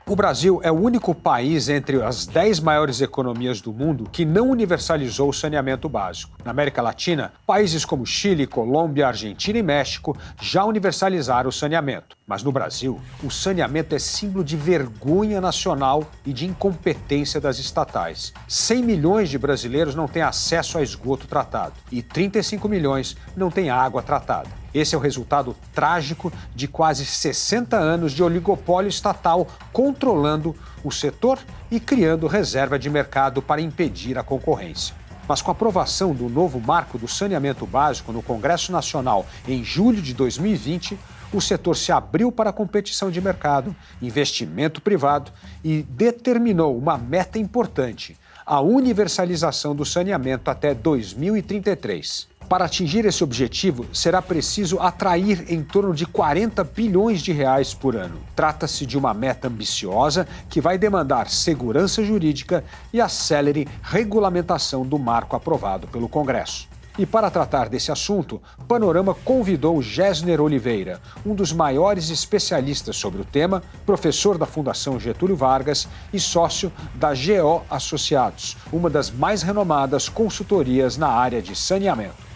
O Brasil é o único país entre as 10 maiores economias do mundo que não universalizou o saneamento básico. Na América Latina, países como Chile, Colômbia, Argentina e México já universalizaram o saneamento. Mas no Brasil, o saneamento é símbolo de vergonha nacional e de incompetência das estatais. 100 milhões de brasileiros não têm acesso a esgoto tratado e 35 milhões não têm água tratada. Esse é o resultado trágico de quase 60 anos de oligopólio estatal controlando o setor e criando reserva de mercado para impedir a concorrência. Mas com a aprovação do novo marco do saneamento básico no Congresso Nacional em julho de 2020, o setor se abriu para a competição de mercado, investimento privado e determinou uma meta importante: a universalização do saneamento até 2033. Para atingir esse objetivo, será preciso atrair em torno de 40 bilhões de reais por ano. Trata-se de uma meta ambiciosa que vai demandar segurança jurídica e a célere regulamentação do marco aprovado pelo Congresso. E para tratar desse assunto, Panorama convidou Gessner Oliveira, um dos maiores especialistas sobre o tema, professor da Fundação Getúlio Vargas e sócio da GO Associados, uma das mais renomadas consultorias na área de saneamento.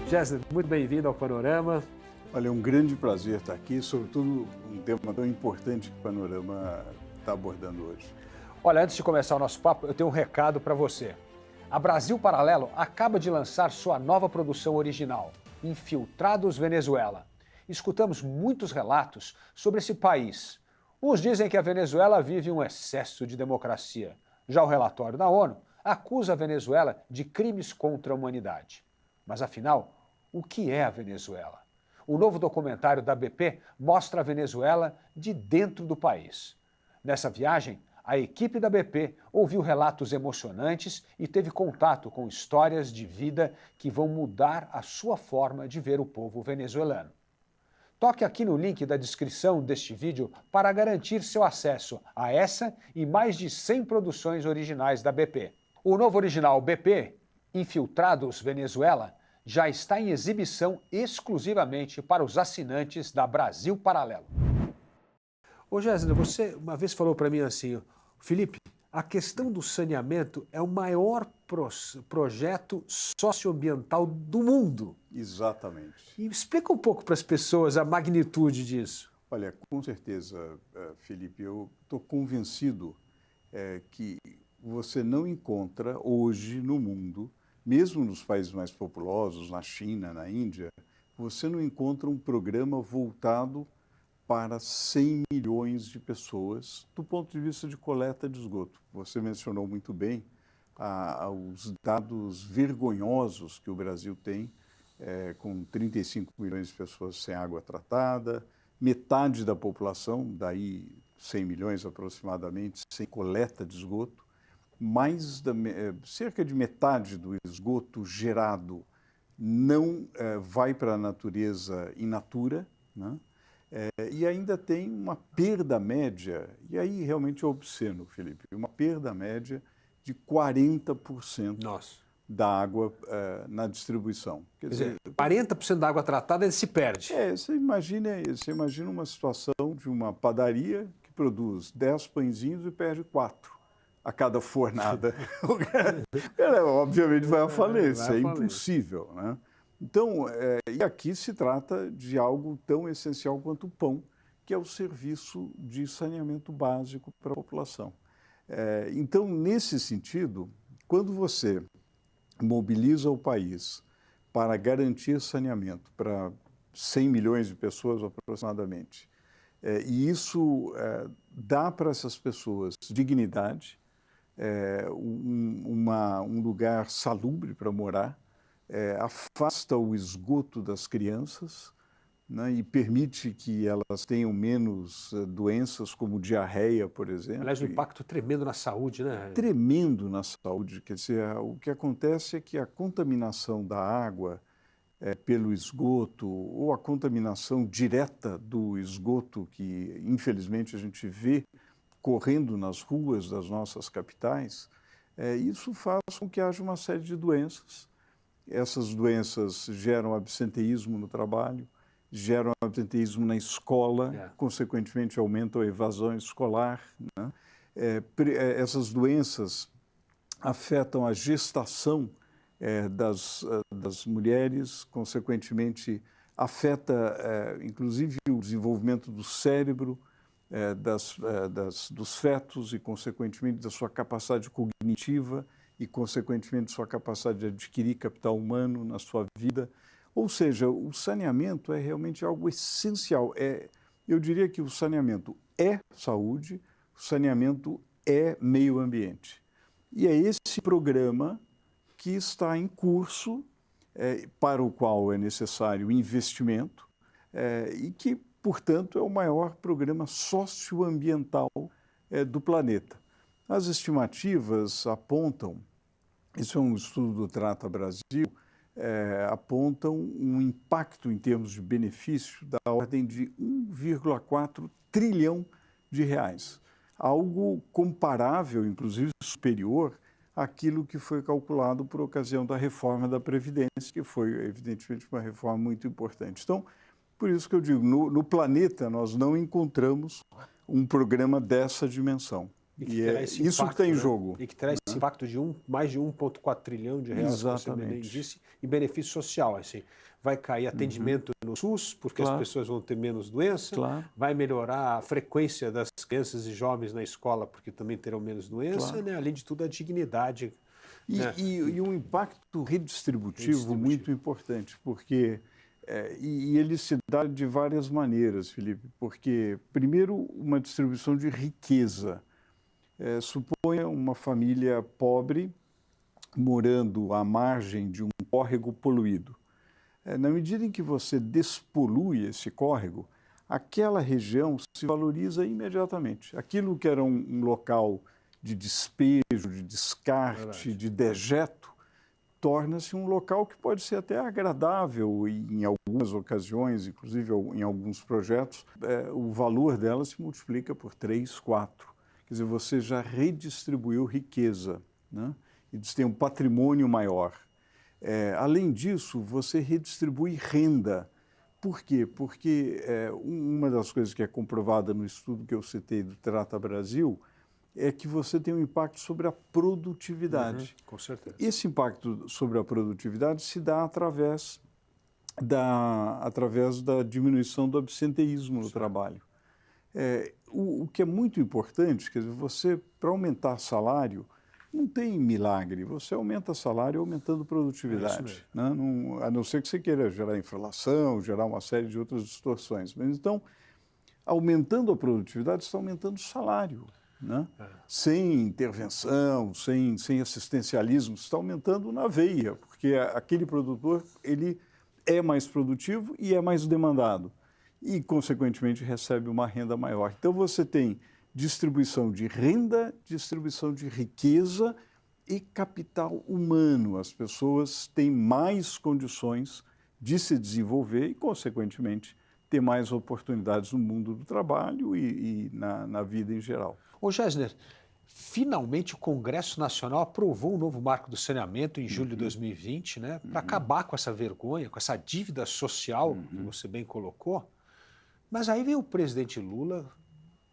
Gessner, muito bem-vindo ao Panorama. Olha, é um grande prazer estar aqui, sobretudo um tema tão importante que o Panorama está abordando hoje. Olha, antes de começar o nosso papo, eu tenho um recado para você. A Brasil Paralelo acaba de lançar sua nova produção original, Infiltrados Venezuela. Escutamos muitos relatos sobre esse país. Uns dizem que a Venezuela vive um excesso de democracia. Já o relatório da ONU acusa a Venezuela de crimes contra a humanidade. Mas afinal, o que é a Venezuela? O novo documentário da BP mostra a Venezuela de dentro do país. Nessa viagem, a equipe da BP ouviu relatos emocionantes e teve contato com histórias de vida que vão mudar a sua forma de ver o povo venezuelano. Toque aqui no link da descrição deste vídeo para garantir seu acesso a essa e mais de 100 produções originais da BP. O novo original BP, Infiltrados Venezuela, já está em exibição exclusivamente para os assinantes da Brasil Paralelo. Ô Gessner, você uma vez falou para mim assim, Felipe, a questão do saneamento é o maior projeto socioambiental do mundo. Exatamente. E explica um pouco para as pessoas a magnitude disso. Olha, com certeza, Felipe, eu estou convencido que você não encontra hoje no mundo, mesmo nos países mais populosos, na China, na Índia, você não encontra um programa voltado para 100 milhões de pessoas do ponto de vista de coleta de esgoto. Você mencionou muito bem os dados vergonhosos que o Brasil tem, com 35 milhões de pessoas sem água tratada, metade da população, daí 100 milhões aproximadamente, sem coleta de esgoto. Cerca de metade do esgoto gerado não vai para a natureza in natura, né? E ainda tem uma perda média, e aí realmente é obsceno, Felipe, uma perda média de 40% Nossa. da água na distribuição. Quer dizer, 40% da água tratada se perde. Você imagina uma situação de uma padaria que produz 10 pãezinhos e perde 4. A cada fornada. Obviamente vai à falência, é impossível, né? Então, e aqui se trata de algo tão essencial quanto o pão, que é o serviço de saneamento básico para a população. Então, nesse sentido, quando você mobiliza o país para garantir saneamento para 100 milhões de pessoas aproximadamente, e isso dá para essas pessoas dignidade, um lugar salubre para morar, afasta o esgoto das crianças, né, e permite que elas tenham menos doenças como diarreia, por exemplo. Aliás, um impacto tremendo na saúde, né? Tremendo na saúde. Quer dizer, o que acontece é que a contaminação da água pelo esgoto ou a contaminação direta do esgoto que, infelizmente, a gente vê correndo nas ruas das nossas capitais, isso faz com que haja uma série de doenças. Essas doenças geram absenteísmo no trabalho, geram absenteísmo na escola, consequentemente aumentam a evasão escolar, né? Essas doenças afetam a gestação das mulheres, consequentemente afeta inclusive o desenvolvimento do cérebro, dos fetos e, consequentemente, da sua capacidade cognitiva e, consequentemente, sua capacidade de adquirir capital humano na sua vida. Ou seja, o saneamento é realmente algo essencial. Eu diria que o saneamento é saúde, o saneamento é meio ambiente. E é esse programa que está em curso, para o qual é necessário investimento e que, portanto, é o maior programa socioambiental do planeta. As estimativas apontam, isso é um estudo do Trata Brasil, apontam um impacto em termos de benefício da ordem de 1,4 trilhão de reais. Algo comparável, inclusive superior, àquilo que foi calculado por ocasião da reforma da Previdência, que foi, evidentemente, uma reforma muito importante. Então, por isso que eu digo, no planeta nós não encontramos um programa dessa dimensão. E é isso impacto, que está em jogo. E que terá esse impacto de mais de 1,4 trilhão de reais, como você bem disse, e benefício social. Assim, vai cair atendimento no SUS, porque as pessoas vão ter menos doença, vai melhorar a frequência das crianças e jovens na escola, porque também terão menos doença, né? Além de tudo, a dignidade. E um impacto redistributivo muito importante, porque... E ele se dá de várias maneiras, Felipe, porque, primeiro, uma distribuição de riqueza. Suponha uma família pobre morando à margem de um córrego poluído. Na medida em que você despolui esse córrego, aquela região se valoriza imediatamente. Aquilo que era um local de despejo, de descarte, de dejeto, torna-se um local que pode ser até agradável e, em algumas ocasiões, inclusive em alguns projetos, o valor dela se multiplica por 3, 4. Quer dizer, você já redistribuiu riqueza, né? E tem um patrimônio maior. Além disso, você redistribui renda. Por quê? Porque uma das coisas que é comprovada no estudo que eu citei do Trata Brasil é que você tem um impacto sobre a produtividade. Com certeza. Esse impacto sobre a produtividade se dá através da diminuição do absenteísmo no trabalho. O que é muito importante, quer dizer, para aumentar salário, não tem milagre. Você aumenta salário aumentando produtividade, né? A não ser que você queira gerar inflação, gerar uma série de outras distorções. Mas, então, aumentando a produtividade, você está aumentando o salário. Né? Sem intervenção, sem assistencialismo, está aumentando na veia, porque aquele produtor ele é mais produtivo e é mais demandado e, consequentemente, recebe uma renda maior. Então, você tem distribuição de renda, distribuição de riqueza e capital humano. As pessoas têm mais condições de se desenvolver e, consequentemente, ter mais oportunidades no mundo do trabalho e na vida em geral. Ô Gessner, finalmente o Congresso Nacional aprovou um novo marco do saneamento em julho de 2020, né, para acabar com essa vergonha, com essa dívida social que você bem colocou. Mas aí vem o presidente Lula,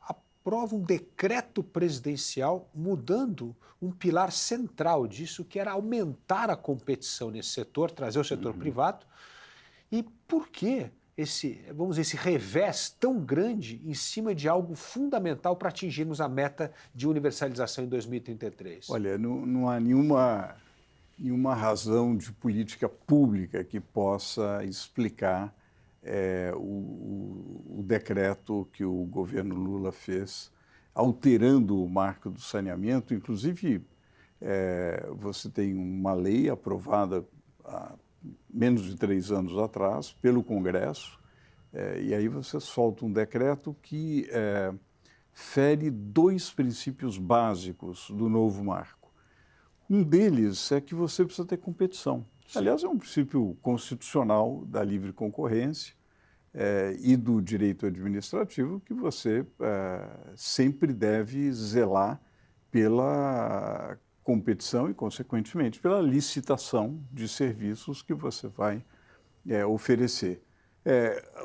aprova um decreto presidencial mudando um pilar central disso, que era aumentar a competição nesse setor, trazer o setor privado. E por quê? Esse revés tão grande em cima de algo fundamental para atingirmos a meta de universalização em 2033? Olha, não há nenhuma razão de política pública que possa explicar o decreto que o governo Lula fez, alterando o marco do saneamento. Inclusive, você tem uma lei aprovada há menos de 3 anos atrás, pelo Congresso, e aí você solta um decreto que fere 2 princípios básicos do novo marco. Um deles é que você precisa ter competição. Aliás, é um princípio constitucional da livre concorrência e do direito administrativo que você sempre deve zelar pela competição e, consequentemente, pela licitação de serviços que você vai oferecer.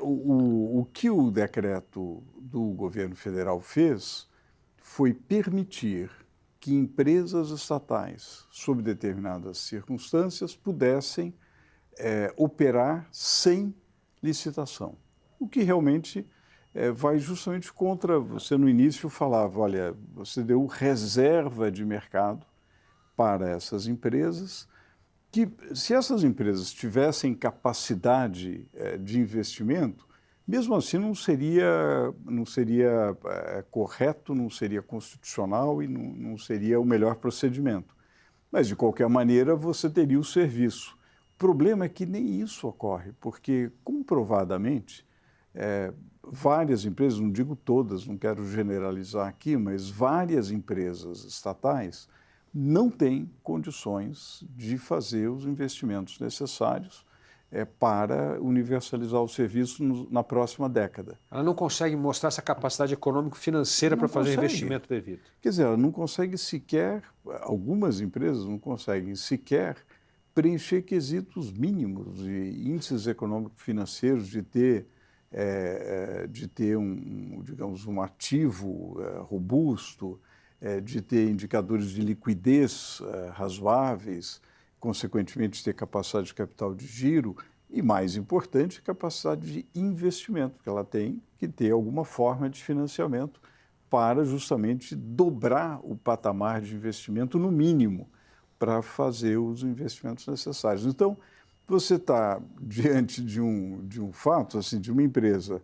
O que o decreto do governo federal fez foi permitir que empresas estatais, sob determinadas circunstâncias, pudessem operar sem licitação. O que realmente vai justamente contra, você no início falava, olha, você deu reserva de mercado para essas empresas, que se essas empresas tivessem capacidade de investimento, mesmo assim não seria correto, não seria constitucional e não seria o melhor procedimento. Mas, de qualquer maneira, você teria o serviço. O problema é que nem isso ocorre, porque, comprovadamente, várias empresas, não digo todas, não quero generalizar aqui, mas várias empresas estatais não têm condições de fazer os investimentos necessários para universalizar o serviço na próxima década. Ela não consegue mostrar essa capacidade econômico-financeira para fazer o investimento devido. Quer dizer, ela não consegue sequer, algumas empresas não conseguem sequer preencher quesitos mínimos de índices econômico-financeiros, de ter digamos, um ativo robusto, de ter indicadores de liquidez razoáveis, consequentemente ter capacidade de capital de giro e, mais importante, capacidade de investimento, porque ela tem que ter alguma forma de financiamento para justamente dobrar o patamar de investimento no mínimo para fazer os investimentos necessários. Então, você está diante de um fato, assim, de uma empresa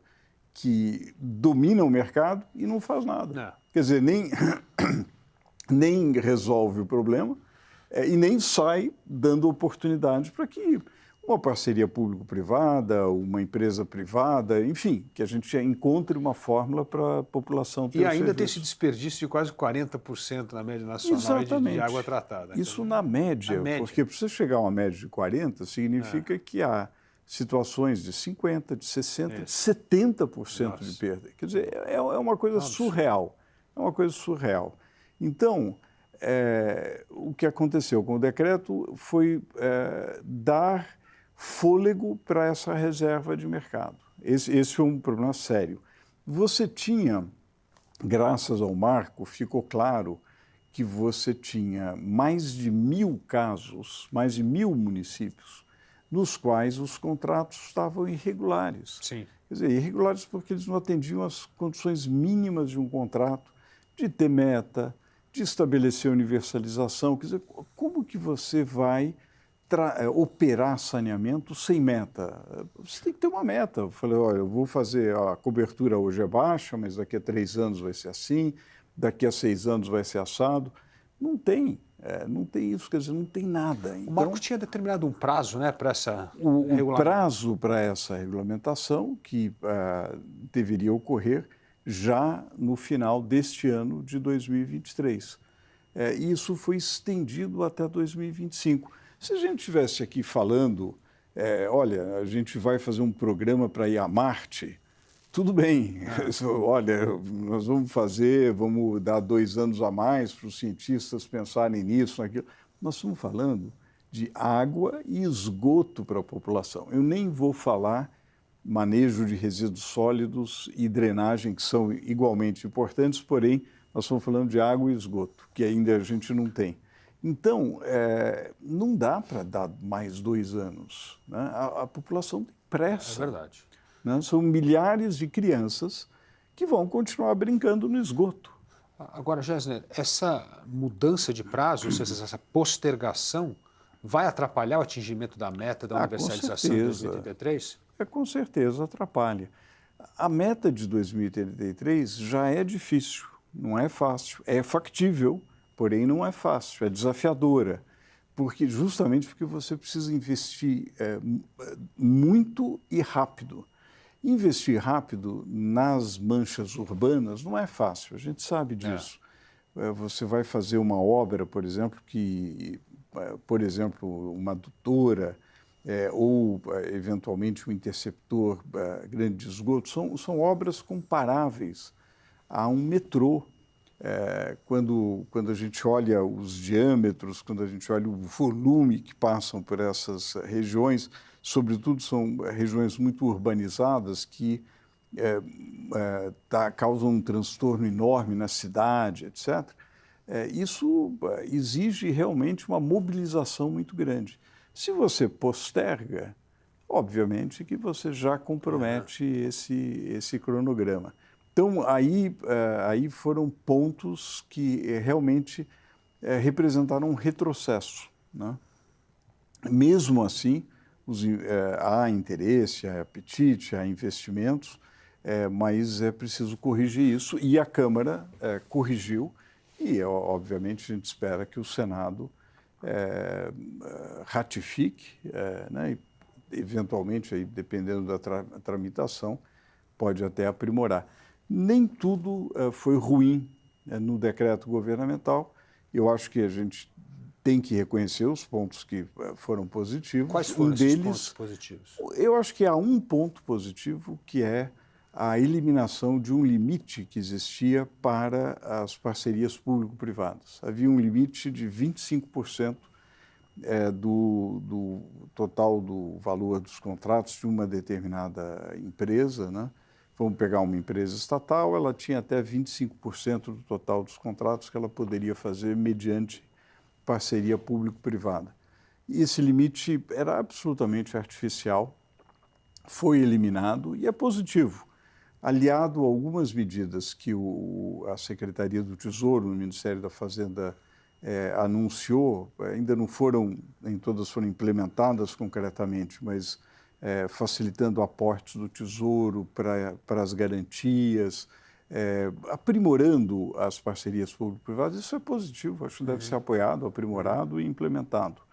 que domina o mercado e não faz nada. Não. Quer dizer, nem resolve o problema e nem sai dando oportunidade para que uma parceria público-privada, uma empresa privada, enfim, que a gente encontre uma fórmula para a população ter E ainda serviço. tem esse desperdício de quase 40% na média nacional de água tratada. Isso na média, porque para você chegar a uma média de 40%, significa que há situações de 50%, de 60%, de 70% de perda. Quer dizer, é uma coisa surreal. É uma coisa surreal. Então, o que aconteceu com o decreto foi dar fôlego para essa reserva de mercado. Esse foi um problema sério. Você tinha, graças ao marco, ficou claro que você tinha mais de 1.000 casos, mais de 1.000 municípios, nos quais os contratos estavam irregulares. Sim. Quer dizer, irregulares porque eles não atendiam às condições mínimas de um contrato, de ter meta, de estabelecer universalização. Quer dizer, como que você vai operar saneamento sem meta? Você tem que ter uma meta. Eu falei, olha, eu vou fazer, a cobertura hoje é baixa, mas daqui a 3 anos vai ser assim, daqui a 6 anos vai ser assado. Não tem isso, quer dizer, não tem nada. O marco tinha determinado um prazo, né, para essa o prazo para essa regulamentação, que deveria ocorrer já no final deste ano de 2023. E isso foi estendido até 2025. Se a gente estivesse aqui falando, olha, a gente vai fazer um programa para ir a Marte, tudo bem. Olha, nós vamos dar 2 anos a mais para os cientistas pensarem nisso, naquilo. Nós estamos falando de água e esgoto para a população. Eu nem vou falar manejo de resíduos sólidos e drenagem, que são igualmente importantes, porém, nós estamos falando de água e esgoto, que ainda a gente não tem. Então, não dá para dar mais 2 anos. Né? A população tem pressa. É verdade. Né? São milhares de crianças que vão continuar brincando no esgoto. Agora, Gessner, essa mudança de prazo, ou seja, essa postergação, vai atrapalhar o atingimento da meta da universalização de 2033? Com certeza atrapalha. A meta de 2033 já é difícil, não é fácil. É factível, porém não é fácil, é desafiadora. Justamente porque você precisa investir muito e rápido. Investir rápido nas manchas urbanas não é fácil, a gente sabe disso. Você vai fazer uma obra, por exemplo, que por exemplo, uma adutora, ou eventualmente um interceptor grande de esgoto, são obras comparáveis a um metrô. Quando a gente olha os diâmetros, quando a gente olha o volume que passam por essas regiões, sobretudo são regiões muito urbanizadas que causam um transtorno enorme na cidade, etc. Isso exige realmente uma mobilização muito grande. Se você posterga, obviamente que você já compromete esse cronograma. Então, aí foram pontos que realmente representaram um retrocesso, né? Mesmo assim, há interesse, há apetite, há investimentos, mas é preciso corrigir isso, e a Câmara corrigiu, e obviamente a gente espera que o Senado ratifique, né? E, eventualmente, aí, dependendo da tramitação, pode até aprimorar. Nem tudo foi ruim no decreto governamental. Eu acho que a gente tem que reconhecer os pontos que foram positivos. Quais foram esses pontos positivos? Eu acho que há um ponto positivo, que é a eliminação de um limite que existia para as parcerias público-privadas. Havia um limite de 25% do total do valor dos contratos de uma determinada empresa, né? Vamos pegar uma empresa estatal, ela tinha até 25% do total dos contratos que ela poderia fazer mediante parceria público-privada. E esse limite era absolutamente artificial, foi eliminado e é positivo. Aliado a algumas medidas que a Secretaria do Tesouro, no Ministério da Fazenda, anunciou, ainda não foram, nem todas foram implementadas concretamente, mas facilitando aportes do Tesouro para as garantias, aprimorando as parcerias público-privadas. Isso é positivo, acho que deve ser apoiado, aprimorado e implementado.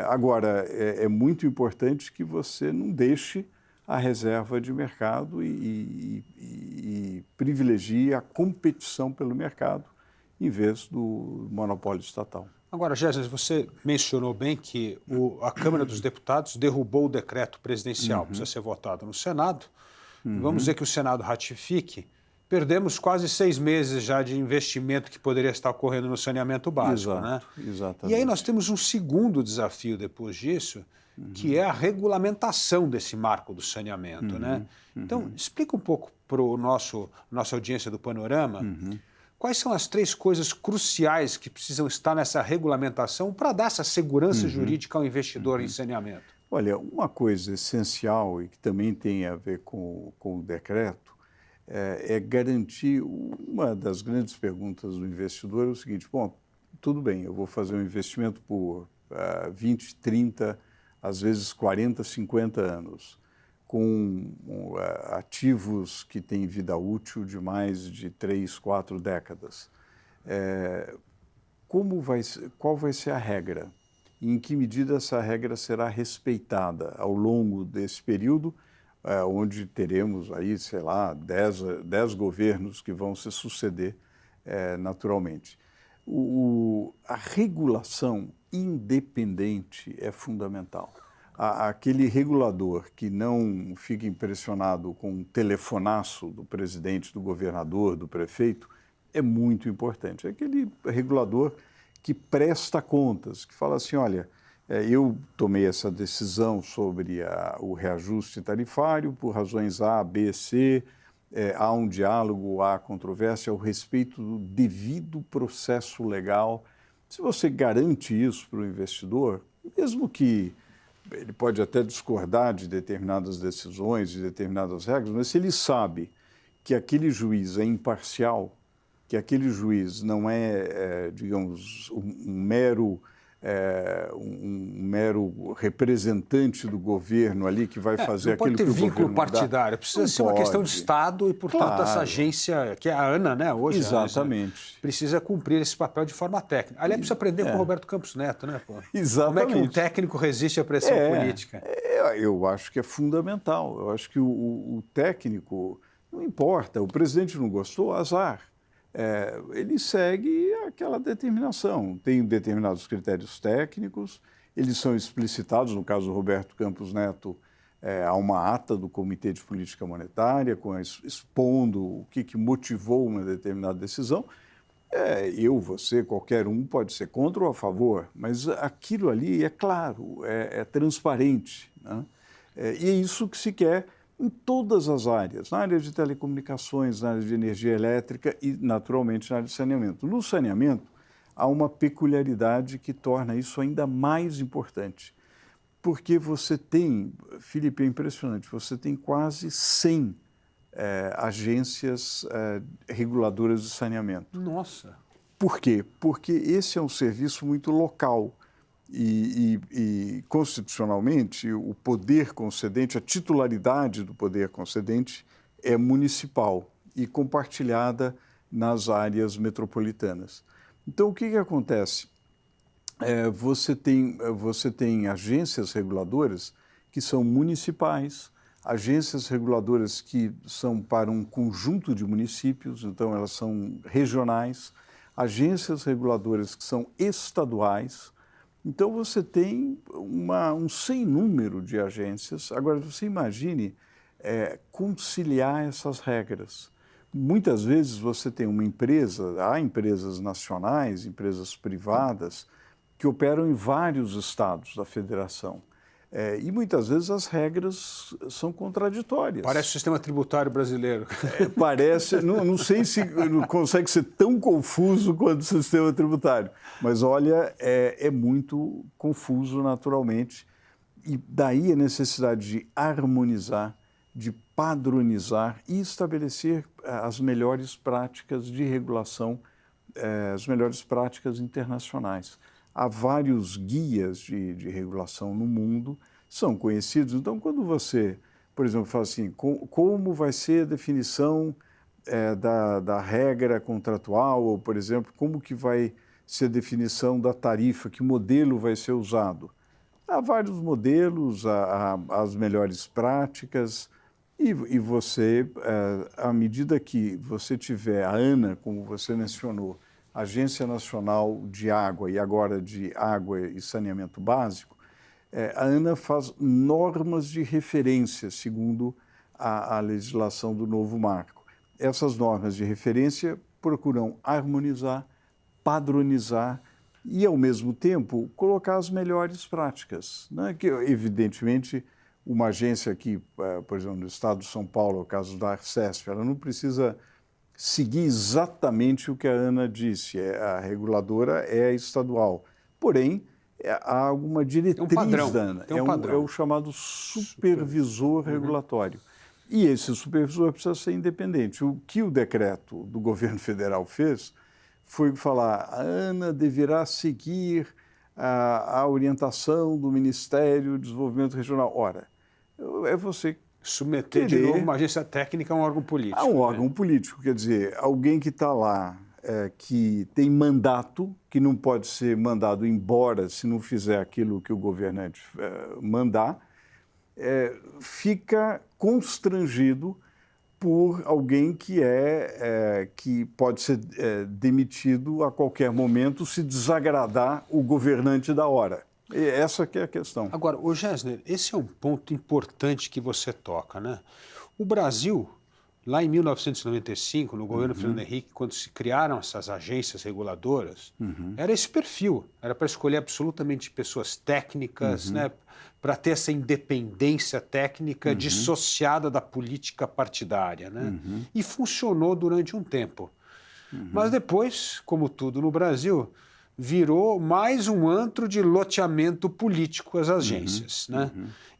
Agora, é muito importante que você não deixe a reserva de mercado e privilegie a competição pelo mercado em vez do monopólio estatal. Agora, Gésner, você mencionou bem que a Câmara dos Deputados derrubou o decreto presidencial, precisa ser votado no Senado. Vamos dizer que o Senado ratifique. Perdemos quase 6 meses já de investimento que poderia estar ocorrendo no saneamento básico, né? Exatamente. E aí nós temos um segundo desafio depois disso, que é a regulamentação desse marco do saneamento, né? Então, explica um pouco para nossa audiência do Panorama, quais são as 3 coisas cruciais que precisam estar nessa regulamentação para dar essa segurança jurídica ao investidor em saneamento? Olha, uma coisa essencial e que também tem a ver com o decreto é garantir. Uma das grandes perguntas do investidor é o seguinte: bom, tudo bem, eu vou fazer um investimento por 20, 30, às vezes 40, 50 anos, com ativos que têm vida útil de mais de 3, 4 décadas. Qual vai ser a regra? E em que medida essa regra será respeitada ao longo desse período, onde teremos aí, sei lá, 10 governos que vão se suceder naturalmente. A regulação independente é fundamental. Aquele regulador que não fica impressionado com um telefonaço do presidente, do governador, do prefeito, é muito importante. É aquele regulador que presta contas, que fala assim: olha, eu tomei essa decisão sobre o reajuste tarifário por razões A, B, C, há um diálogo, há controvérsia ao respeito do devido processo legal. Se você garante isso para o investidor, mesmo que ele pode até discordar de determinadas decisões, de determinadas regras, mas se ele sabe que aquele juiz é imparcial, que aquele juiz não é, digamos, um mero representante do governo ali que vai fazer aquilo que o governo Não pode ter vínculo partidário, precisa ser uma questão de Estado e, portanto, essa agência, que é a ANA, né, hoje, exatamente, precisa cumprir esse papel de forma técnica. Aliás, precisa aprender com o Roberto Campos Neto, né, pô? Exatamente. Como é que um técnico resiste à pressão política? Eu acho que é fundamental. Eu acho que o técnico, não importa, o presidente não gostou, azar. ele segue aquela determinação. Tem determinados critérios técnicos, eles são explicitados, no caso do Roberto Campos Neto, há uma ata do Comitê de Política Monetária expondo o que motivou uma determinada decisão. Eu, você, qualquer um pode ser contra ou a favor, mas aquilo ali é claro, é transparente, né? E é isso que se quer em todas as áreas, na área de telecomunicações, na área de energia elétrica e, naturalmente, na área de saneamento. No saneamento, há uma peculiaridade que torna isso ainda mais importante, porque você tem, Felipe, é impressionante, você tem quase 100 agências reguladoras de saneamento. Nossa! Por quê? Porque esse é um serviço muito local e constitucionalmente, o poder concedente, a titularidade do poder concedente é municipal e compartilhada nas áreas metropolitanas. Então, o que acontece? Você tem agências reguladoras que são municipais, agências reguladoras que são para um conjunto de municípios, então elas são regionais, agências reguladoras que são estaduais. Então você tem um sem número de agências. Agora, você imagine conciliar essas regras. Muitas vezes você tem uma empresa, há empresas nacionais, empresas privadas, que operam em vários estados da federação. E muitas vezes as regras são contraditórias. Parece o sistema tributário brasileiro. Parece, não sei se consegue ser tão confuso quanto o sistema tributário, mas olha, é muito confuso naturalmente. E daí a necessidade de harmonizar, de padronizar e estabelecer as melhores práticas de regulação, as melhores práticas internacionais. Há vários guias de regulação no mundo, são conhecidos. Então, quando você, por exemplo, fala assim, como vai ser a definição da regra contratual, ou, por exemplo, como que vai ser a definição da tarifa, que modelo vai ser usado? Há vários modelos, há as melhores práticas, e você, à medida que você tiver a ANA, como você mencionou, Agência Nacional de Água e agora de Água e Saneamento Básico, a ANA faz normas de referência segundo a legislação do novo marco. Essas normas de referência procuram harmonizar, padronizar e, ao mesmo tempo, colocar as melhores práticas, né? Que, evidentemente, uma agência aqui, por exemplo, no estado de São Paulo, o caso da Arcesp, ela não precisa seguir exatamente o que a ANA disse, a reguladora é estadual. Porém, há alguma diretriz da ANA, é o chamado supervisor regulatório. E esse supervisor precisa ser independente. O que o decreto do governo federal fez foi falar a ANA deverá seguir a orientação do Ministério do Desenvolvimento Regional. Ora, é você submeter de novo uma agência técnica a um órgão político. A um órgão político, quer dizer, alguém que está lá, que tem mandato, que não pode ser mandado embora se não fizer aquilo que o governante mandar, fica constrangido por alguém que pode ser demitido a qualquer momento se desagradar o governante da hora. Essa que é a questão. Agora, ô Gessner, esse é um ponto importante que você toca, né? O Brasil, lá em 1995, no governo Fernando Henrique, quando se criaram essas agências reguladoras, era esse perfil, era para escolher absolutamente pessoas técnicas, né? Para ter essa independência técnica dissociada da política partidária, né? E funcionou durante um tempo. Mas depois, como tudo no Brasil, virou mais um antro de loteamento político às agências, né?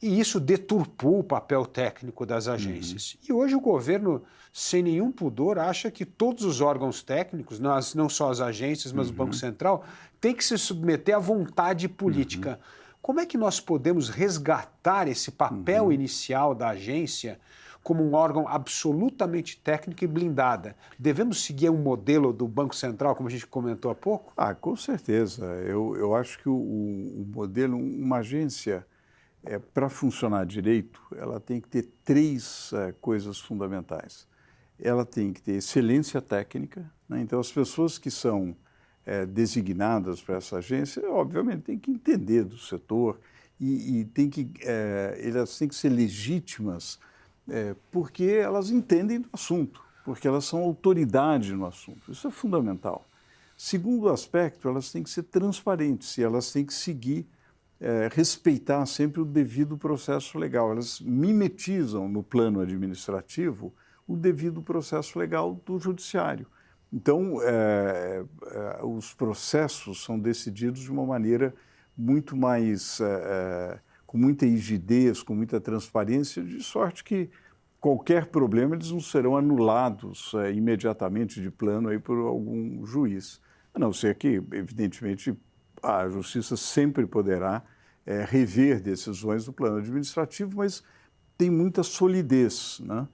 E isso deturpou o papel técnico das agências. E hoje o governo, sem nenhum pudor, acha que todos os órgãos técnicos, não só as agências, mas o Banco Central, tem que se submeter à vontade política. Como é que nós podemos resgatar esse papel inicial da agência como um órgão absolutamente técnico e blindada? Devemos seguir um modelo do Banco Central, como a gente comentou há pouco? Com certeza. Eu acho que o modelo, uma agência, para funcionar direito, ela tem que ter três coisas fundamentais. ela tem que ter excelência técnica, né? Então, as pessoas que são designadas para essa agência, obviamente, têm que entender do setor e elas têm que ser legítimas porque elas entendem do assunto, porque elas são autoridade no assunto. Isso é fundamental. Segundo aspecto, elas têm que ser transparentes e elas têm que seguir, respeitar sempre o devido processo legal. Elas mimetizam no plano administrativo o devido processo legal do judiciário. Então, os processos são decididos de uma maneira muito mais, com muita rigidez, com muita transparência, de sorte que qualquer problema eles não serão anulados imediatamente de plano aí por algum juiz. A não ser que, evidentemente, a Justiça sempre poderá rever decisões do plano administrativo, mas tem muita solidez, né?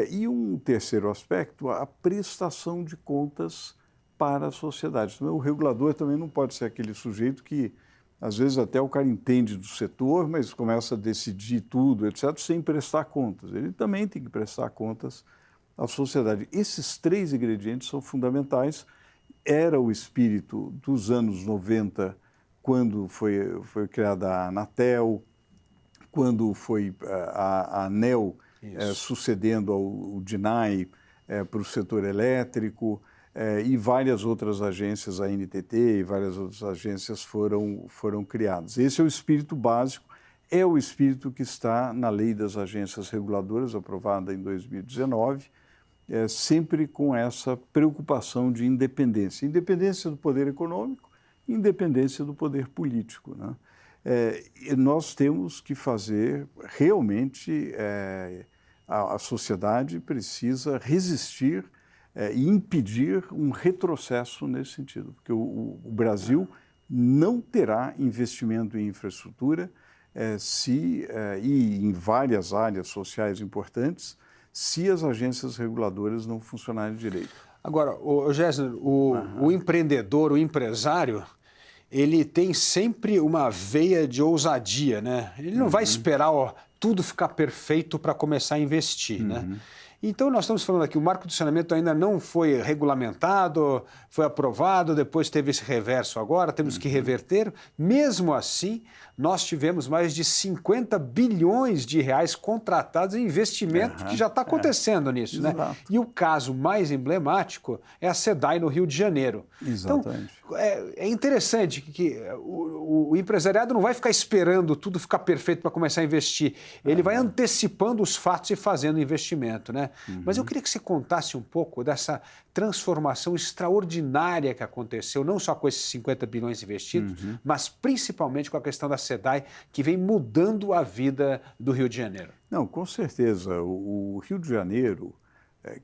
E um terceiro aspecto, a prestação de contas para a sociedade. O regulador também não pode ser aquele sujeito que, às vezes, até o cara entende do setor, mas começa a decidir tudo, etc., sem prestar contas. Ele também tem que prestar contas à sociedade. Esses três ingredientes são fundamentais. Era o espírito dos anos 90, quando foi criada a Anatel, quando foi a ANEEL, sucedendo ao DINAI para o setor elétrico, e várias outras agências, a NTT e várias outras agências foram criadas. Esse é o espírito básico, é o espírito que está na Lei das Agências Reguladoras, aprovada em 2019, sempre com essa preocupação de independência. Independência do poder econômico, independência do poder político, né? Nós temos que fazer realmente, a sociedade precisa resistir e impedir um retrocesso nesse sentido, porque o Brasil não terá investimento em infraestrutura e em várias áreas sociais importantes se as agências reguladoras não funcionarem direito. Agora, Gessner, o empreendedor, o empresário, ele tem sempre uma veia de ousadia, né? Ele não vai esperar tudo ficar perfeito para começar a investir, né? Então, nós estamos falando aqui, o marco do saneamento ainda não foi regulamentado, foi aprovado, depois teve esse reverso agora, temos que reverter. Mesmo assim, nós tivemos mais de 50 bilhões de reais contratados em investimento que já está acontecendo nisso, né? E o caso mais emblemático é a SEDAI no Rio de Janeiro. Exatamente. Então, é interessante que o empresariado não vai ficar esperando tudo ficar perfeito para começar a investir. Ele vai antecipando os fatos e fazendo investimento, né? Mas eu queria que você contasse um pouco dessa transformação extraordinária que aconteceu, não só com esses 50 bilhões investidos, mas principalmente com a questão da SEDAI, que vem mudando a vida do Rio de Janeiro. Não, com certeza. O Rio de Janeiro,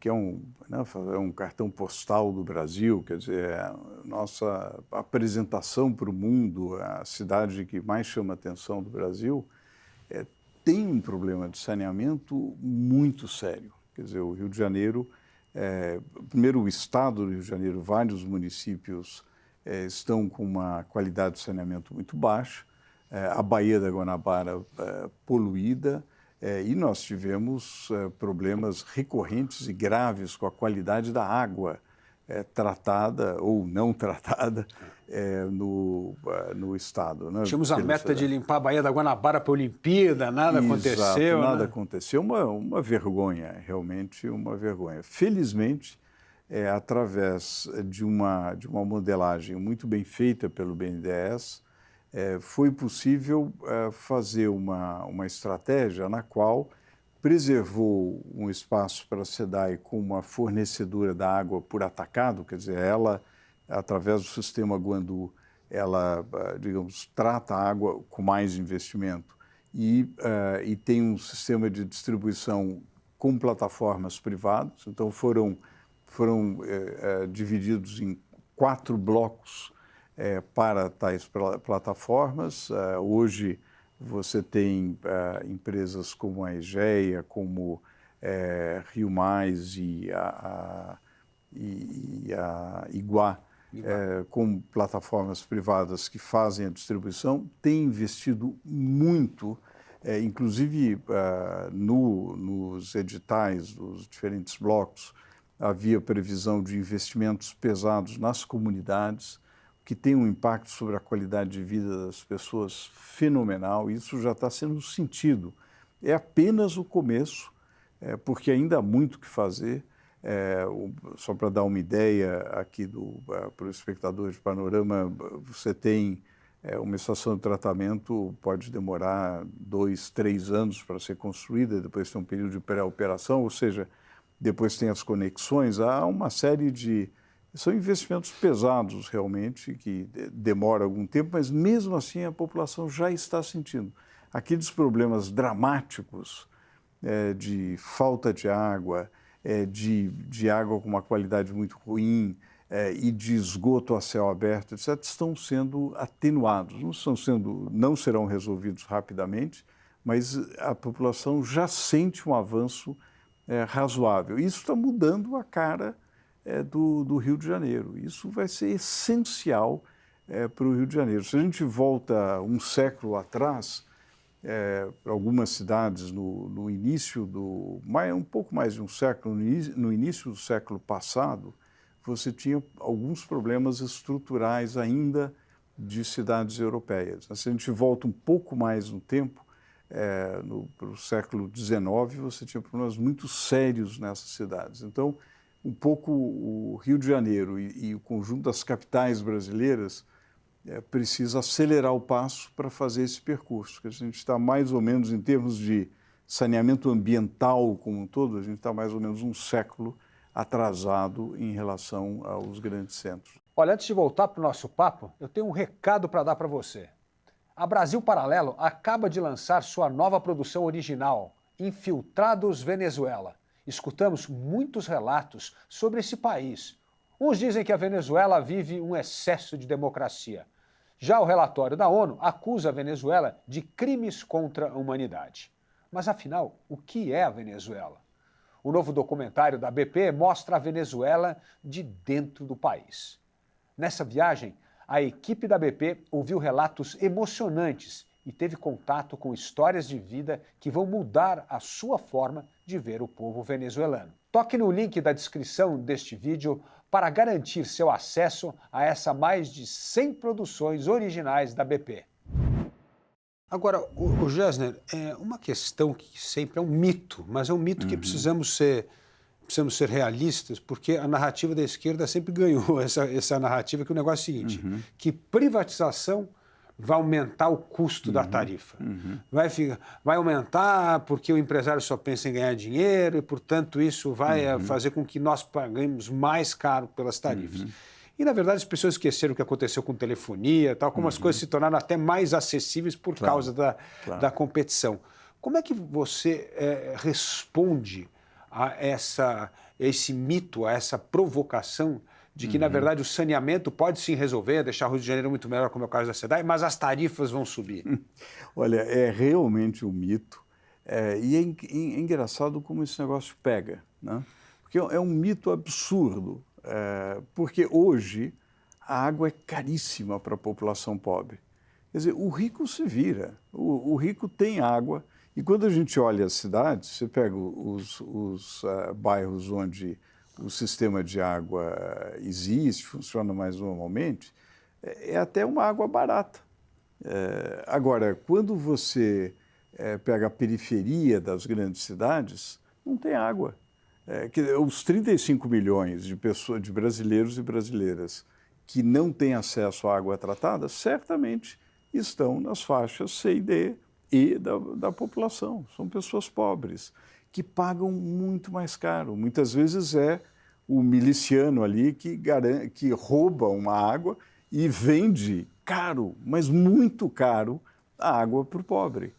que é um cartão postal do Brasil, quer dizer, a nossa apresentação para o mundo, a cidade que mais chama a atenção do Brasil, tem um problema de saneamento muito sério. Quer dizer, o Rio de Janeiro, primeiro o estado do Rio de Janeiro, vários municípios estão com uma qualidade de saneamento muito baixa, a Baía da Guanabara poluída, e nós tivemos problemas recorrentes e graves com a qualidade da água tratada ou não tratada no estado. Né? Tínhamos a meta de limpar a Baía da Guanabara para a Olimpíada, nada aconteceu. Nada aconteceu, uma vergonha, realmente uma vergonha. Felizmente, através de uma modelagem muito bem feita pelo BNDES, foi possível fazer uma estratégia na qual preservou um espaço para a SEDAI com uma fornecedora da água por atacado, quer dizer, ela, através do sistema Guandu, ela, digamos, trata a água com mais investimento e tem um sistema de distribuição com plataformas privadas. Então, foram divididos em 4 blocos para tais plataformas. Hoje, você tem empresas como a Egeia, como Rio Mais e a Iguá, com plataformas privadas que fazem a distribuição, têm investido muito, inclusive nos editais dos diferentes blocos havia previsão de investimentos pesados nas comunidades, que tem um impacto sobre a qualidade de vida das pessoas fenomenal. Isso já está sendo sentido. É apenas o começo, porque ainda há muito o que fazer. Só para dar uma ideia aqui para o espectador de Panorama, você tem uma estação de tratamento, pode demorar 2, 3 anos para ser construída, depois tem um período de pré-operação, ou seja, depois tem as conexões, há uma série de... São investimentos pesados, realmente, que demoram algum tempo, mas mesmo assim a população já está sentindo. Aqueles problemas dramáticos de falta de água, de água com uma qualidade muito ruim e de esgoto a céu aberto, etc., estão sendo atenuados. Não serão resolvidos rapidamente, mas a população já sente um avanço razoável. Isso está mudando a cara do Rio de Janeiro. Isso vai ser essencial para o Rio de Janeiro. Se a gente volta um século atrás, para algumas cidades no início um pouco mais de um século, no início do século passado, você tinha alguns problemas estruturais ainda de cidades europeias. Se a gente volta um pouco mais no tempo, para o século XIX, você tinha problemas muito sérios nessas cidades. Então, um pouco o Rio de Janeiro e o conjunto das capitais brasileiras precisa acelerar o passo para fazer esse percurso, que a gente está mais ou menos, em termos de saneamento ambiental como um todo, a gente está mais ou menos um século atrasado em relação aos grandes centros. Olha, antes de voltar para o nosso papo, eu tenho um recado para dar para você. A Brasil Paralelo acaba de lançar sua nova produção original, Infiltrados Venezuela. Escutamos muitos relatos sobre esse país. Uns dizem que a Venezuela vive um excesso de democracia. Já o relatório da ONU acusa a Venezuela de crimes contra a humanidade. Mas afinal, o que é a Venezuela? O novo documentário da BP mostra a Venezuela de dentro do país. Nessa viagem, a equipe da BP ouviu relatos emocionantes e teve contato com histórias de vida que vão mudar a sua forma de ver o povo venezuelano. Toque no link da descrição deste vídeo para garantir seu acesso a essa mais de 100 produções originais da BP. Agora, o Gessner, é uma questão que sempre é um mito, mas é um mito que precisamos ser realistas, porque a narrativa da esquerda sempre ganhou essa narrativa, que o negócio é o seguinte, que privatização vai aumentar o custo da tarifa. Vai aumentar porque o empresário só pensa em ganhar dinheiro e, portanto, isso vai fazer com que nós paguemos mais caro pelas tarifas. E, na verdade, as pessoas esqueceram o que aconteceu com telefonia, tal, como as coisas se tornaram até mais acessíveis por causa da competição. Como é que você responde a esse mito, a essa provocação de que, na verdade, o saneamento pode sim resolver, deixar o Rio de Janeiro muito melhor, como é o caso da cidade, mas as tarifas vão subir? Olha, é realmente um mito. E é engraçado como esse negócio pega, né? Porque é um mito absurdo. Porque hoje a água é caríssima para a população pobre. Quer dizer, o rico se vira, o rico tem água. E quando a gente olha as cidades, você pega os bairros onde o sistema de água existe, funciona mais normalmente, é até uma água barata. Agora, quando você pega a periferia das grandes cidades, não tem água. Os 35 milhões de pessoas, de brasileiros e brasileiras que não têm acesso à água tratada, certamente estão nas faixas C e D e da população. São pessoas pobres, que pagam muito mais caro. Muitas vezes é o miliciano ali que rouba uma água e vende caro, mas muito caro, a água para o pobre.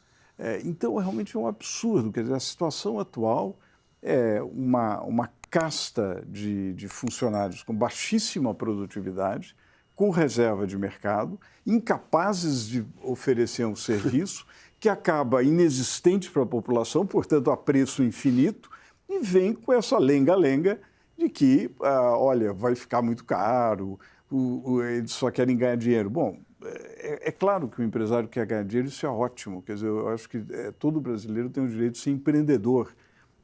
Então, realmente é um absurdo. Quer dizer, a situação atual é uma casta de funcionários com baixíssima produtividade, com reserva de mercado, incapazes de oferecer um serviço que acaba inexistente para a população, portanto, a preço infinito, e vem com essa lenga-lenga de que, olha, vai ficar muito caro, eles só querem ganhar dinheiro. Bom, é claro que o empresário quer ganhar dinheiro, isso é ótimo. Quer dizer, eu acho que todo brasileiro tem o direito de ser empreendedor.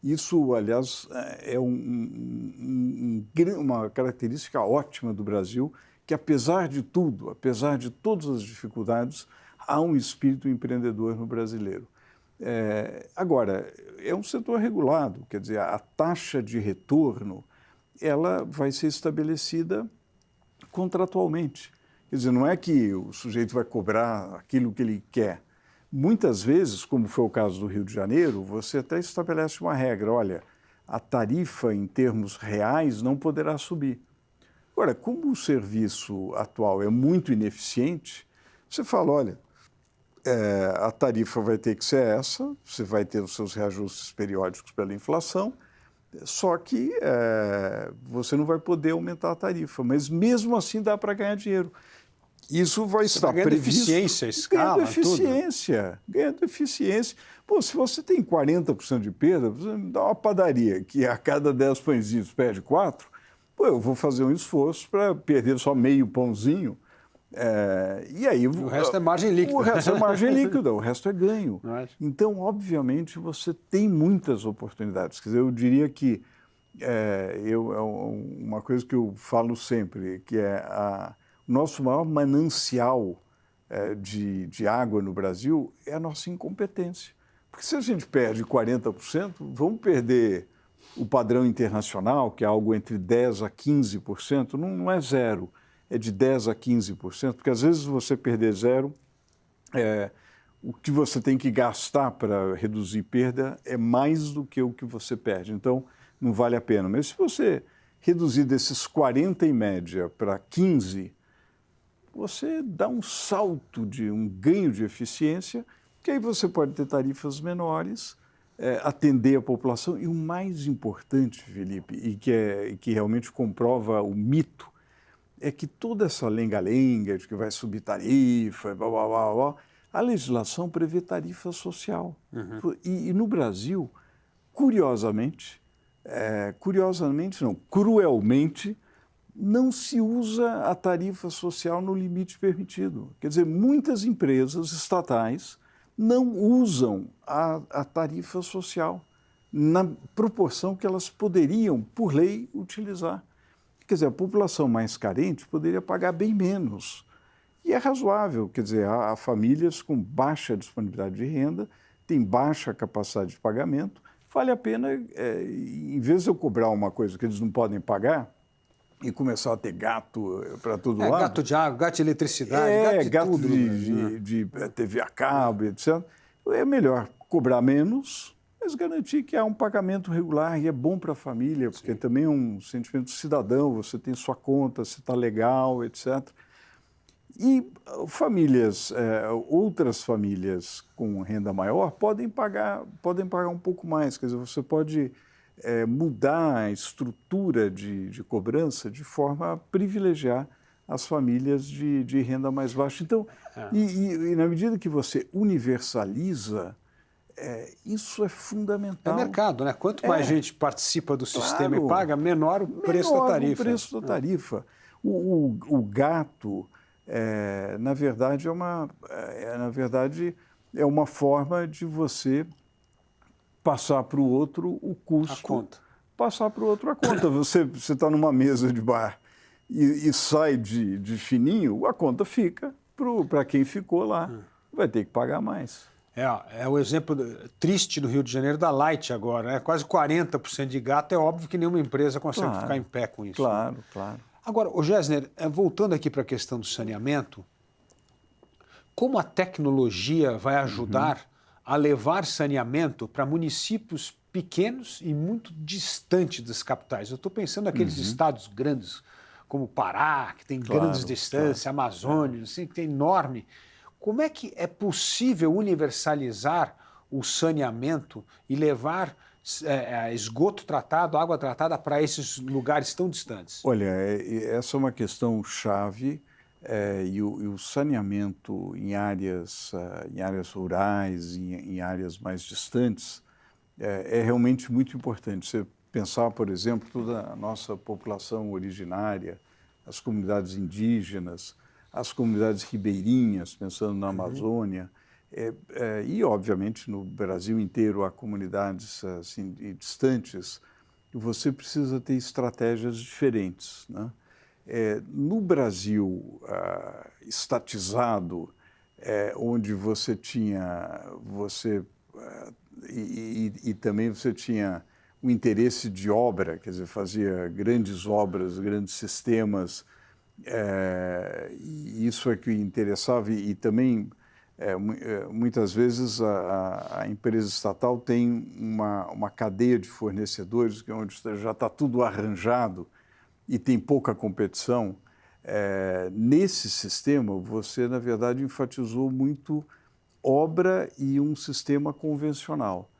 Isso, aliás, é uma característica ótima do Brasil, que apesar de tudo, apesar de todas as dificuldades, há um espírito empreendedor no brasileiro. Agora, é um setor regulado, quer dizer, a taxa de retorno ela vai ser estabelecida contratualmente. Quer dizer, não é que o sujeito vai cobrar aquilo que ele quer. Muitas vezes, como foi o caso do Rio de Janeiro, você até estabelece uma regra, olha, a tarifa em termos reais não poderá subir. Agora, como o serviço atual é muito ineficiente, você fala, olha, a tarifa vai ter que ser essa, você vai ter os seus reajustes periódicos pela inflação, só que você não vai poder aumentar a tarifa, mas mesmo assim dá para ganhar dinheiro. Isso vai estar previsto. Eficiência, escala, ganhando eficiência. Pô, se você tem 40% de perda, você me dá uma padaria que a cada 10 pãezinhos perde 4, pô, eu vou fazer um esforço para perder só meio pãozinho. E aí, o resto é margem líquida. O resto é margem líquida, o resto é ganho. Então, obviamente, você tem muitas oportunidades. Quer dizer, eu diria que uma coisa que eu falo sempre, que é o nosso maior manancial de água no Brasil é a nossa incompetência. Porque se a gente perde 40%, vamos perder o padrão internacional, que é algo entre 10% a 15%, não é zero, é de 10% a 15%, porque às vezes você perder zero, o que você tem que gastar para reduzir perda é mais do que o que você perde. Então, não vale a pena. Mas se você reduzir desses 40 em média para 15, você dá um salto um ganho de eficiência, que aí você pode ter tarifas menores, atender a população. E o mais importante, Felipe, e que realmente comprova o mito, é que toda essa lenga-lenga de que vai subir tarifa, blá, blá, blá, blá, a legislação prevê tarifa social. E no Brasil, cruelmente, não se usa a tarifa social no limite permitido. Quer dizer, muitas empresas estatais não usam a tarifa social na proporção que elas poderiam, por lei, utilizar. Quer dizer, a população mais carente poderia pagar bem menos. E é razoável, quer dizer, há famílias com baixa disponibilidade de renda, têm baixa capacidade de pagamento, vale a pena, em vez de eu cobrar uma coisa que eles não podem pagar, e começar a ter gato para todo lado. Gato de água, gato de eletricidade, gato de tudo. De TV a cabo, etc. É melhor cobrar menos, mas garantir que há um pagamento regular e é bom para a família, porque também é um sentimento cidadão, você tem sua conta, você está legal, etc. E outras famílias com renda maior podem pagar um pouco mais, quer dizer, você pode mudar a estrutura de cobrança de forma a privilegiar as famílias de renda mais baixa. Então, e na medida que você universaliza, isso é fundamental. É mercado, né? Quanto mais gente participa do sistema e paga, menor o preço da tarifa. O preço da tarifa. O gato, na verdade, é uma forma de você passar para o outro o custo. A conta. Passar para o outro a conta. Você está numa mesa de bar e sai de fininho, a conta fica para quem ficou lá. Vai ter que pagar mais. É o exemplo triste do Rio de Janeiro da Light agora, né? Quase 40% de gato. É óbvio que nenhuma empresa consegue ficar em pé com isso. Claro, né? claro. Agora, Gessner, voltando aqui para a questão do saneamento, como a tecnologia vai ajudar a levar saneamento para municípios pequenos e muito distantes das capitais? Eu estou pensando naqueles estados grandes, como o Pará, que tem grandes distâncias, Amazônia, assim, que tem enorme. Como é que é possível universalizar o saneamento e levar esgoto tratado, água tratada para esses lugares tão distantes? Olha, essa é uma questão chave. E o saneamento em áreas rurais, em áreas mais distantes, é realmente muito importante. Você pensar, por exemplo, toda a nossa população originária, as comunidades indígenas, as comunidades ribeirinhas, pensando na Amazônia, E, obviamente, no Brasil inteiro há comunidades assim, distantes, você precisa ter estratégias diferentes, né? No Brasil estatizado, onde você tinha, e também você tinha um interesse de obra, quer dizer, fazia grandes obras, grandes sistemas, e isso é que interessava, e também muitas vezes a empresa estatal tem uma cadeia de fornecedores onde já está tudo arranjado e tem pouca competição. Nesse sistema, você, na verdade, enfatizou muito obra e um sistema convencional.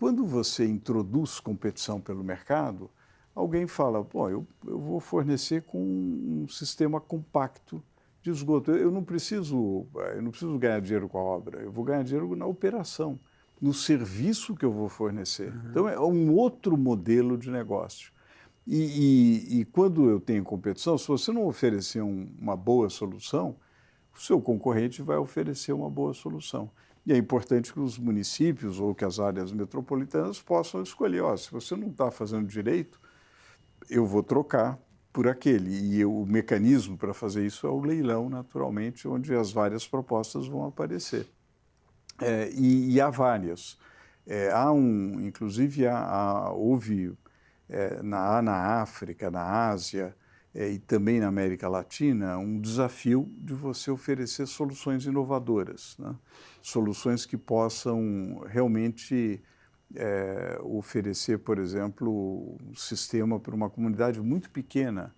Quando você introduz competição pelo mercado, alguém fala, pô, eu vou fornecer com um sistema compacto de esgoto. Eu não preciso ganhar dinheiro com a obra, eu vou ganhar dinheiro na operação, no serviço que eu vou fornecer. Uhum. Então, é um outro modelo de negócio. E quando eu tenho competição, se você não oferecer uma boa solução, o seu concorrente vai oferecer uma boa solução. E é importante que os municípios ou que as áreas metropolitanas possam escolher, se você não está fazendo direito, eu vou trocar por aquele. E o mecanismo para fazer isso é o leilão, naturalmente, onde as várias propostas vão aparecer. E há várias. Inclusive, houve na África, na Ásia e também na América Latina, um desafio de você oferecer soluções inovadoras, né? Soluções que possam realmente oferecer, por exemplo, um sistema para uma comunidade muito pequena.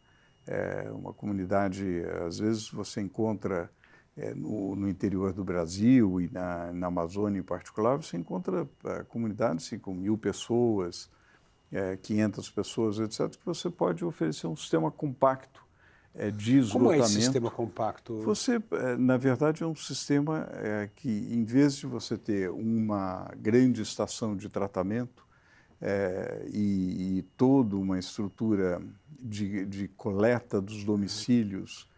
Uma comunidade, às vezes você encontra no interior do Brasil e na Amazônia em particular, você encontra comunidades assim, com 1.000 pessoas, 500 pessoas, etc., que você pode oferecer um sistema compacto de esgotamento. Como é esse sistema compacto? Você, na verdade, é um sistema que, em vez de você ter uma grande estação de tratamento e toda uma estrutura de coleta dos domicílios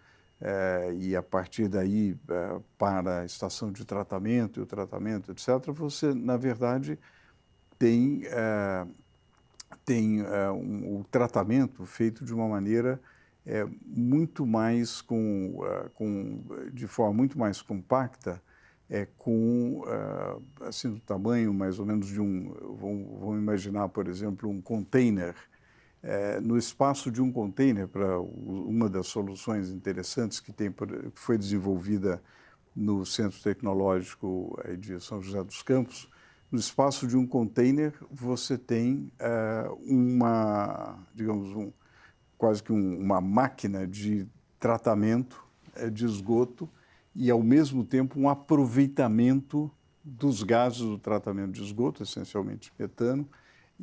e, a partir daí, para a estação de tratamento e o tratamento, etc., você, na verdade, tem o tratamento feito de uma maneira muito mais de forma muito mais compacta, assim, do tamanho mais ou menos de vamos imaginar, por exemplo, um container. No espaço de um container, para uma das soluções interessantes que foi desenvolvida no Centro Tecnológico de São José dos Campos, no espaço de um container, você tem quase que uma máquina de tratamento de esgoto e, ao mesmo tempo, um aproveitamento dos gases do tratamento de esgoto, essencialmente metano,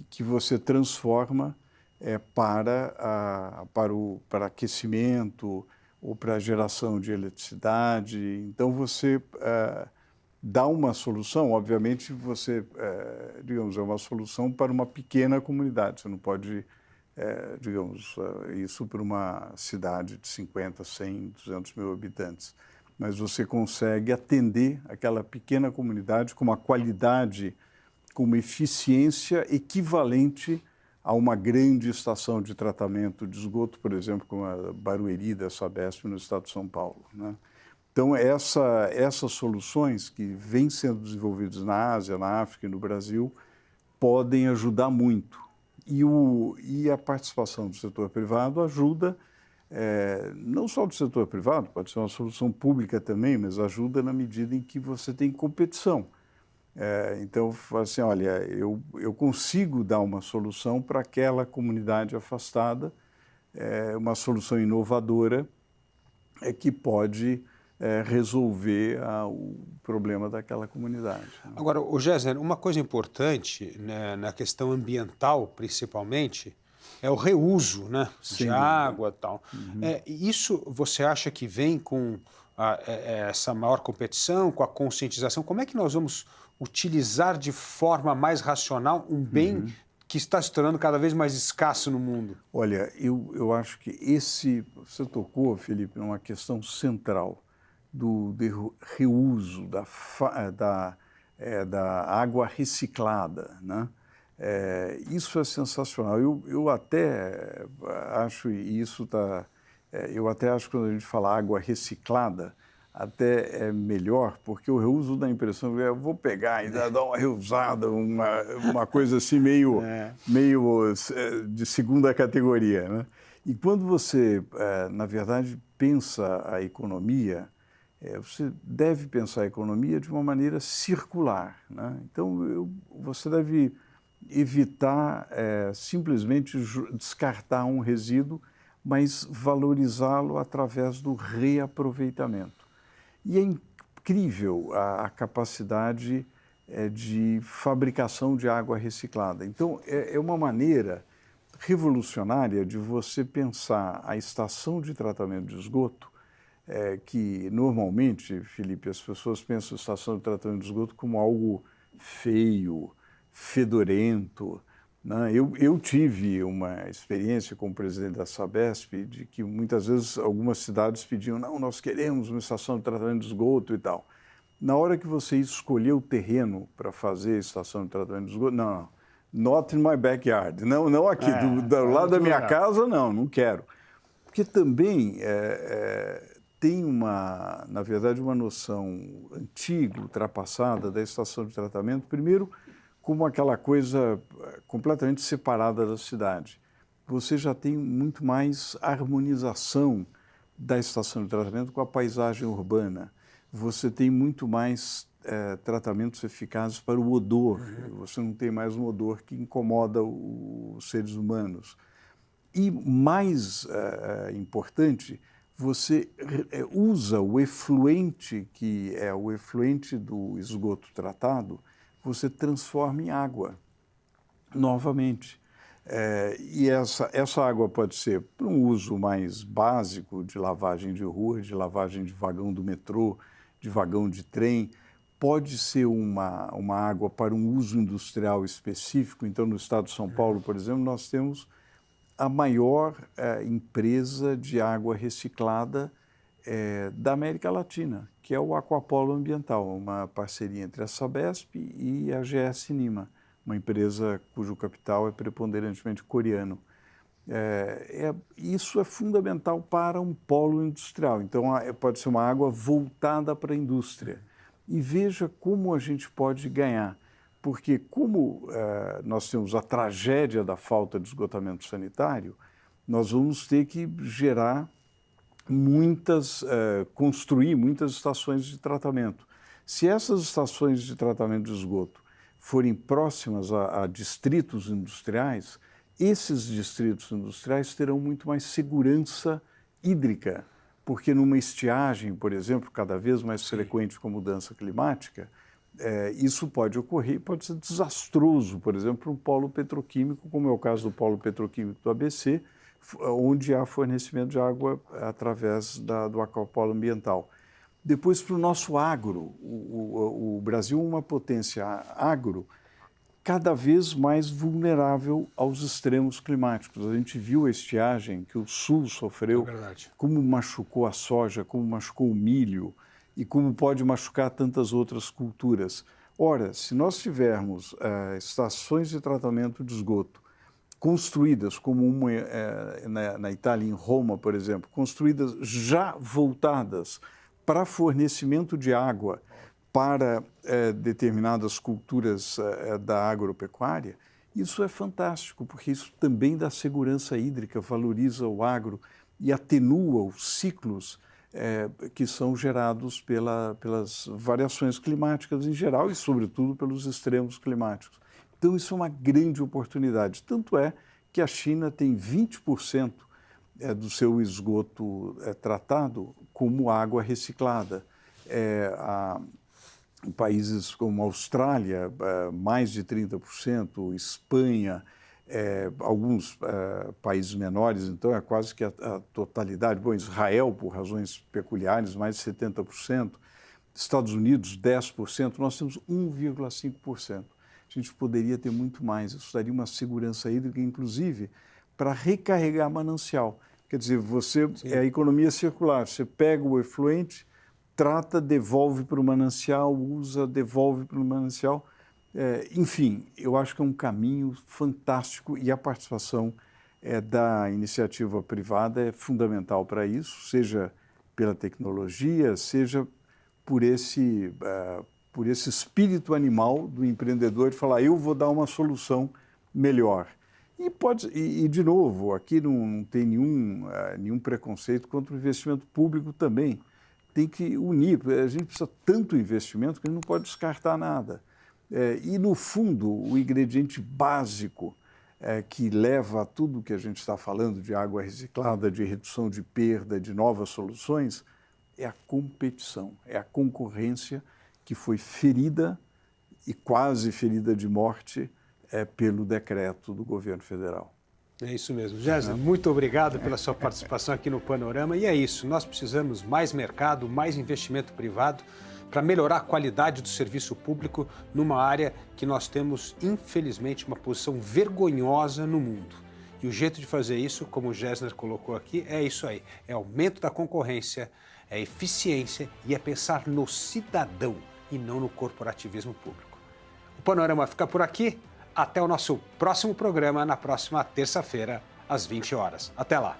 que você transforma para aquecimento ou para geração de eletricidade. Então, você dá uma solução, obviamente, é uma solução para uma pequena comunidade. Você não pode, isso para uma cidade de 50, 100, 200 mil habitantes. Mas você consegue atender aquela pequena comunidade com uma qualidade, com uma eficiência equivalente a uma grande estação de tratamento de esgoto, por exemplo, como a Barueri da Sabesp no estado de São Paulo, né? Então, essas soluções que vêm sendo desenvolvidas na Ásia, na África e no Brasil podem ajudar muito. E a participação do setor privado ajuda, não só do setor privado, pode ser uma solução pública também, mas ajuda na medida em que você tem competição. Então, assim, olha, eu consigo dar uma solução para aquela comunidade afastada, uma solução inovadora que pode resolver o problema daquela comunidade. Agora, Gessner, uma coisa importante, né, na questão ambiental, principalmente, é o reuso, né, de água e tal. Uhum. Isso você acha que vem com essa maior competição, com a conscientização? Como é que nós vamos utilizar de forma mais racional um bem que está se tornando cada vez mais escasso no mundo? Olha, eu acho que você tocou, Felipe, numa questão central. do reuso, da água reciclada, né? Isso é sensacional. Eu até acho, eu até acho que quando a gente fala água reciclada, até é melhor, porque o reuso dá a impressão que eu vou pegar e dar uma reusada, uma coisa assim meio de segunda categoria, né? E quando você, na verdade, pensa a economia, você deve pensar a economia de uma maneira circular, né? Então, você deve evitar simplesmente descartar um resíduo, mas valorizá-lo através do reaproveitamento. E é incrível a capacidade de fabricação de água reciclada. Então, é uma maneira revolucionária de você pensar a estação de tratamento de esgoto, que normalmente, Felipe, as pessoas pensam a estação de tratamento de esgoto como algo feio, fedorento, né? Eu tive uma experiência como presidente da Sabesp de que muitas vezes algumas cidades pediam, não, nós queremos uma estação de tratamento de esgoto e tal. Na hora que você escolheu o terreno para fazer a estação de tratamento de esgoto, não, not in my backyard, não aqui, do lado da minha casa, não quero. Porque também tem na verdade, uma noção antiga, ultrapassada da estação de tratamento, primeiro, como aquela coisa completamente separada da cidade. Você já tem muito mais harmonização da estação de tratamento com a paisagem urbana. Você tem muito mais tratamentos eficazes para o odor. Você não tem mais um odor que incomoda os seres humanos. E mais importante, você usa o efluente, que é o efluente do esgoto tratado, você transforma em água, novamente. E essa água pode ser para um uso mais básico, de lavagem de rua, de lavagem de vagão do metrô, de vagão de trem, pode ser uma água para um uso industrial específico. Então, no estado de São Paulo, por exemplo, nós temos a maior empresa de água reciclada da América Latina, que é o Aquapolo Ambiental, uma parceria entre a Sabesp e a GS Nima, uma empresa cujo capital é preponderantemente coreano. Isso é fundamental para um polo industrial. Então, pode ser uma água voltada para a indústria. E veja como a gente pode ganhar. Porque como nós temos a tragédia da falta de esgotamento sanitário, nós vamos ter que construir muitas estações de tratamento. Se essas estações de tratamento de esgoto forem próximas a distritos industriais, esses distritos industriais terão muito mais segurança hídrica, porque numa estiagem, por exemplo, cada vez mais frequente com a mudança climática, isso pode ocorrer, pode ser desastroso, por exemplo, para um polo petroquímico, como é o caso do polo petroquímico do ABC, onde há fornecimento de água através do aquapolo ambiental. Depois, para o nosso agro, o Brasil é uma potência agro cada vez mais vulnerável aos extremos climáticos. A gente viu a estiagem que o Sul sofreu, como machucou a soja, como machucou o milho e como pode machucar tantas outras culturas. Ora, se nós tivermos estações de tratamento de esgoto construídas, como uma na Itália, em Roma, por exemplo, construídas já voltadas para fornecimento de água para determinadas culturas da agropecuária, isso é fantástico, porque isso também dá segurança hídrica, valoriza o agro e atenua os ciclos que são gerados pelas variações climáticas em geral e, sobretudo, pelos extremos climáticos. Então, isso é uma grande oportunidade. Tanto é que a China tem 20% do seu esgoto tratado como água reciclada. Países como a Austrália, mais de 30%, Espanha, alguns países menores, então é quase que a totalidade. Bom, Israel, por razões peculiares, mais de 70%. Estados Unidos, 10%. Nós temos 1,5%. A gente poderia ter muito mais. Isso daria uma segurança hídrica, inclusive, para recarregar manancial. Quer dizer, é a economia circular. Você pega o efluente, trata, devolve para o manancial, usa, devolve para o manancial. Enfim, eu acho que é um caminho fantástico e a participação da iniciativa privada é fundamental para isso, seja pela tecnologia, seja por esse espírito animal do empreendedor de falar, eu vou dar uma solução melhor. E de novo, aqui não tem nenhum preconceito contra o investimento público também. Tem que unir, a gente precisa tanto investimento que a gente não pode descartar nada. E, no fundo, o ingrediente básico que leva a tudo que a gente está falando de água reciclada, de redução de perda, de novas soluções, é a competição, é a concorrência que foi ferida e quase ferida de morte pelo decreto do governo federal. É isso mesmo. Gessner, muito obrigado pela sua participação aqui no Panorama. E é isso, nós precisamos mais mercado, mais investimento privado para melhorar a qualidade do serviço público numa área que nós temos, infelizmente, uma posição vergonhosa no mundo. E o jeito de fazer isso, como o Gessner colocou aqui, é isso aí. É aumento da concorrência, é eficiência e é pensar no cidadão e não no corporativismo público. O Panorama fica por aqui. Até o nosso próximo programa, na próxima terça-feira, às 20 horas. Até lá!